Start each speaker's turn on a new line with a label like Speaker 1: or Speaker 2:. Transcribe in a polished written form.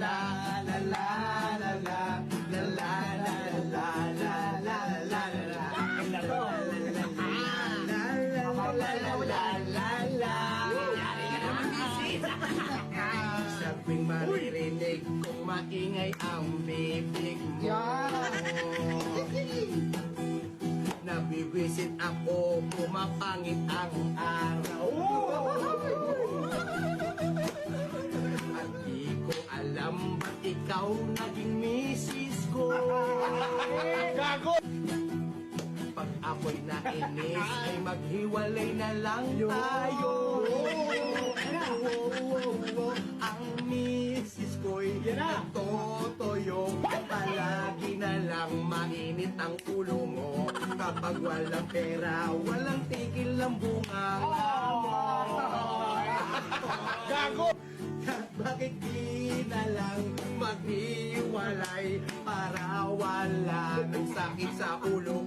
Speaker 1: la la la la la la la la la la la la la. Sabing maririnig kung maingay ang bibig mo. Nabibisit ako, pumapangit ang araw. At di ko alam ba't ikaw naging misis ko.
Speaker 2: Gago!
Speaker 1: Pag ako'y nainis ay maghiwalay na lang tayo. Ang misis ko'y nagtotoyo. Palagi na lang mainit ang ulo mo. Kapag walang pera, walang tigil ang bunga mo.
Speaker 2: Gago!
Speaker 1: Bakit di na lang maghiwalay para wala ng sakit sa ulo